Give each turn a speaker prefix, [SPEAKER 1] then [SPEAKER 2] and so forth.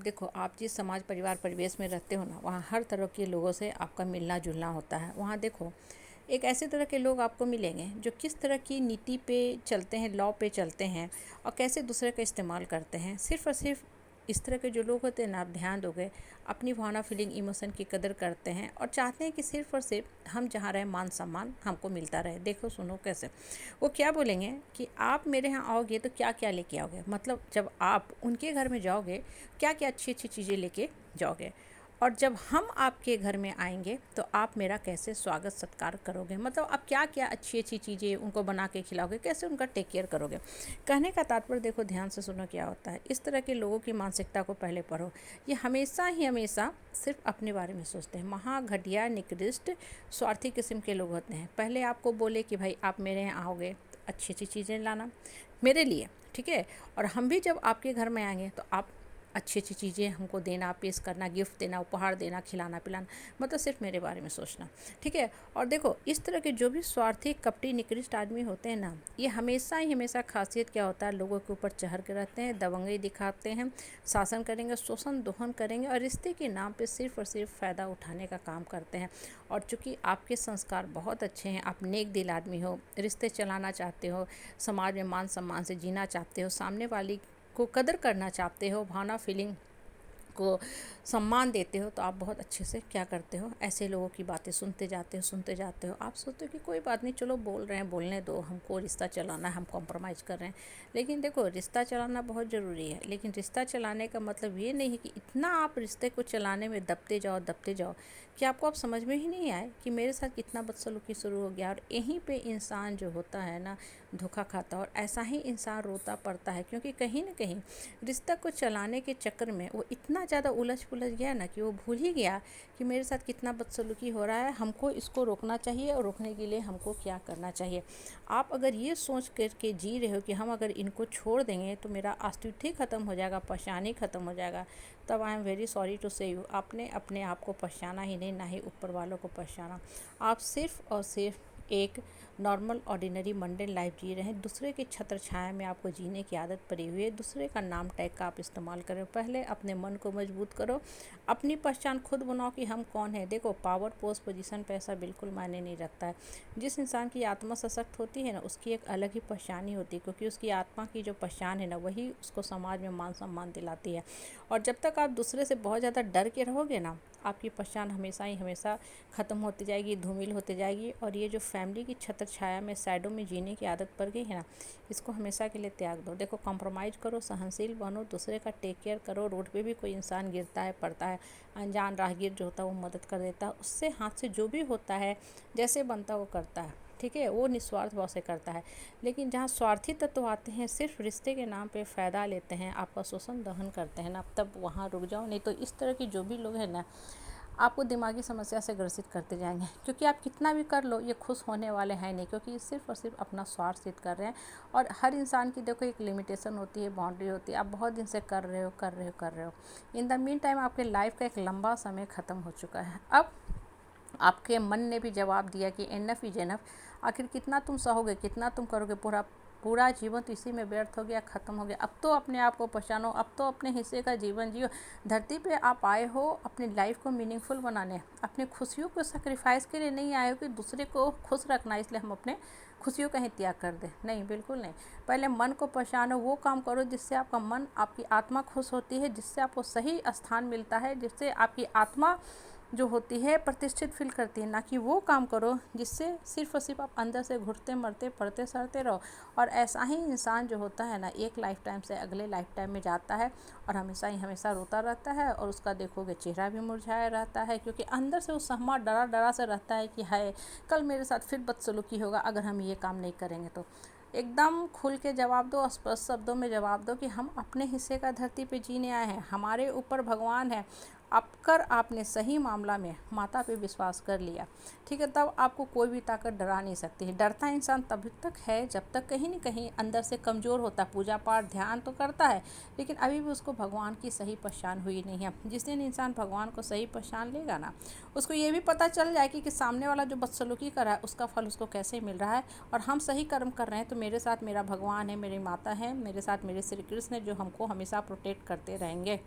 [SPEAKER 1] देखो, आप जिस समाज परिवार परिवेश में रहते हो ना, वहाँ हर तरह के लोगों से आपका मिलना जुलना होता है। वहाँ देखो, एक ऐसे तरह के लोग आपको मिलेंगे जो किस तरह की नीति पे चलते हैं, लॉ पे चलते हैं और कैसे दूसरे का इस्तेमाल करते हैं। सिर्फ़ और सिर्फ इस तरह के जो लोग होते हैं ना, आप ध्यान दोगे, अपनी भावना, फीलिंग, इमोशन की कदर करते हैं और चाहते हैं कि सिर्फ़ और सिर्फ हम जहाँ रहें, मान सम्मान हमको मिलता रहे। देखो, सुनो कैसे वो क्या बोलेंगे कि आप मेरे यहाँ आओगे तो क्या क्या लेके आओगे। मतलब जब आप उनके घर में जाओगे, क्या क्या अच्छी अच्छी चीज़ें लेके जाओगे, और जब हम आपके घर में आएंगे तो आप मेरा कैसे स्वागत सत्कार करोगे। मतलब आप क्या क्या अच्छी अच्छी चीज़ें उनको बना के खिलाओगे, कैसे उनका टेक केयर करोगे। कहने का तात्पर्य देखो, ध्यान से सुनो क्या होता है। इस तरह के लोगों की मानसिकता को पहले पढ़ो। ये हमेशा ही हमेशा सिर्फ अपने बारे में सोचते हैं। महा घटिया, निकृष्ट, स्वार्थी किस्म के लोग होते हैं। पहले आपको बोले कि भाई आप मेरे यहाँ आओगे तो अच्छी अच्छी चीज़ें लाना मेरे लिए, ठीक है। और हम भी जब आपके घर में आएंगे तो आप अच्छी अच्छी चीज़ें हमको देना, पेश करना, गिफ्ट देना, उपहार देना, खिलाना पिलाना। मतलब सिर्फ मेरे बारे में सोचना, ठीक है। और देखो, इस तरह के जो भी स्वार्थी, कपटी, निकृष्ट आदमी होते हैं ना, ये हमेशा ही हमेशा खासियत क्या होता है, लोगों के ऊपर चढ़ के रहते हैं, दबंगई दिखाते हैं, शासन करेंगे, शोषण दोहन करेंगे और रिश्ते के नाम पे सिर्फ और सिर्फ फ़ायदा उठाने का काम करते हैं। और चूँकि आपके संस्कार बहुत अच्छे हैं, आप नेक दिल आदमी हो, रिश्ते चलाना चाहते हो, समाज में मान सम्मान से जीना चाहते हो, सामने वाली को कदर करना चाहते हो, भावना, फीलिंग को सम्मान देते हो, तो आप बहुत अच्छे से क्या करते हो, ऐसे लोगों की बातें सुनते जाते हो। आप सोचते हो कि कोई बात नहीं, चलो बोल रहे हैं, बोलने दो, हमको रिश्ता चलाना है, हम कॉम्प्रोमाइज़ कर रहे हैं। लेकिन देखो, रिश्ता चलाना बहुत ज़रूरी है, लेकिन रिश्ता चलाने का मतलब ये नहीं है कि इतना आप रिश्ते को चलाने में दबते जाओ कि आपको अब समझ में ही नहीं आए कि मेरे साथ कितना बदसलूकी शुरू हो गया। और यहीं पे इंसान जो होता है ना, धोखा खाता है और ऐसा ही इंसान रोता पड़ता है, क्योंकि कहीं ना कहीं रिश्ता को चलाने के चक्कर में वो इतना ज़्यादा उलझ पुलझ गया ना कि वो भूल ही गया कि मेरे साथ कितना बदसलूकी हो रहा है, हमको इसको रोकना चाहिए और रोकने के लिए हमको क्या करना चाहिए। आप अगर ये सोच करके जी रहे हो कि हम अगर इनको छोड़ देंगे तो मेरा अस्तित्व ही ख़त्म हो जाएगा, परेशानी ख़त्म हो जाएगा, तब I am very sorry to say you, आपने अपने आप को पहचाना ही नहीं, ना ही ऊपर वालों को पहचाना। आप सिर्फ़ और सिर्फ एक नॉर्मल ऑर्डिनरी मंडेन लाइफ जी रहे हैं। दूसरे की छत्र छाया में आपको जीने की आदत पड़ी हुई है। दूसरे का नाम टैग का आप इस्तेमाल करें। पहले अपने मन को मजबूत करो, अपनी पहचान खुद बनाओ कि हम कौन है। देखो, पावर, पोस्ट, पोजीशन, पैसा बिल्कुल मायने नहीं रखता है। जिस इंसान की आत्मा सशक्त होती है ना, उसकी एक अलग ही पहचान ही होती है, क्योंकि उसकी आत्मा की जो पहचान है ना, वही उसको समाज में मान सम्मान दिलाती है। और जब तक आप दूसरे से बहुत ज़्यादा डर के रहोगे ना, आपकी पहचान हमेशा ही हमेशा ख़त्म होती जाएगी, धूमिल होती जाएगी। और ये जो फैमिली की छत्र छाया में, साइडों में जीने की आदत पड़ गई है ना, इसको हमेशा के लिए त्याग दो। देखो, कॉम्प्रोमाइज़ करो, सहनशील बनो, दूसरे का टेक केयर करो। रोड पे भी कोई इंसान गिरता है, पड़ता है, अनजान राहगीर जो होता है वो मदद कर देता है, उससे हाथ से जो भी होता है, जैसे बनता है वो करता है, ठीक है। वो निस्वार्थ भाव से करता है। लेकिन जहाँ स्वार्थी तत्व आते हैं, सिर्फ रिश्ते के नाम पे फ़ायदा लेते हैं, आपका शोषण दहन करते हैं ना, तब वहाँ रुक जाओ। नहीं तो इस तरह की जो भी लोग हैं ना, आपको दिमागी समस्या से ग्रसित करते जाएंगे, क्योंकि आप कितना भी कर लो, ये खुश होने वाले हैं नहीं, क्योंकि ये सिर्फ और सिर्फ अपना स्वार्थ सिद्ध कर रहे हैं। और हर इंसान की देखो एक लिमिटेशन होती है, बाउंड्री होती है। आप बहुत दिन से कर रहे हो। इन द मीन टाइम आपके लाइफ का एक लंबा समय ख़त्म हो चुका है। अब आपके मन ने भी जवाब दिया कि इनफ इज इनफ। आखिर कितना तुम सहोगे, कितना तुम करोगे। पूरा पूरा जीवन तो इसी में व्यर्थ हो गया, ख़त्म हो गया। अब तो अपने आप को पहचानो, अब तो अपने हिस्से का जीवन जियो। धरती पे आप आए हो अपनी लाइफ को मीनिंगफुल बनाने, अपनी खुशियों को सेक्रीफाइस के लिए नहीं आए हो कि दूसरे को खुश रखना इसलिए हम अपने खुशियों का ही त्याग कर दें। नहीं, बिल्कुल नहीं। पहले मन को पहचानो, वो काम करो जिससे आपका मन, आपकी आत्मा खुश होती है, जिससे आपको सही स्थान मिलता है, जिससे आपकी आत्मा जो होती है प्रतिष्ठित फील करती है। ना कि वो काम करो जिससे सिर्फ और सिर्फ आप अंदर से घुटते मरते पड़ते सड़ते रहो। और ऐसा ही इंसान जो होता है ना, एक लाइफ टाइम से अगले लाइफ टाइम में जाता है और हमेशा ही हमेशा रोता रहता है। और उसका देखोगे चेहरा भी मुरझाया रहता है, क्योंकि अंदर से वो सहमा डरा डरा से रहता है कि हाय, कल मेरे साथ फिर बदसलूकी होगा अगर हम ये काम नहीं करेंगे तो। एकदम खुल के जवाब दो, स्पष्ट शब्दों में जवाब दो कि हम अपने हिस्से का धरती पे जीने आए हैं, हमारे ऊपर भगवान है। अगर आपने सही मामला में माता पे विश्वास कर लिया, ठीक है, तब आपको कोई भी ताकत डरा नहीं सकती है। डरता इंसान तब तक है जब तक कहीं न कहीं अंदर से कमज़ोर होता है। पूजा पाठ ध्यान तो करता है, लेकिन अभी भी उसको भगवान की सही पहचान हुई नहीं है। जिस दिन इंसान भगवान को सही पहचान लेगा ना, उसको ये भी पता चल जाएगी कि सामने वाला जो बदसलूकी कर रहा है उसका फल उसको कैसे मिल रहा है। और हम सही कर्म कर रहे हैं तो मेरे साथ मेरा भगवान है, मेरी माता है, मेरे साथ मेरे श्री कृष्ण है, जो हमको हमेशा प्रोटेक्ट करते रहेंगे।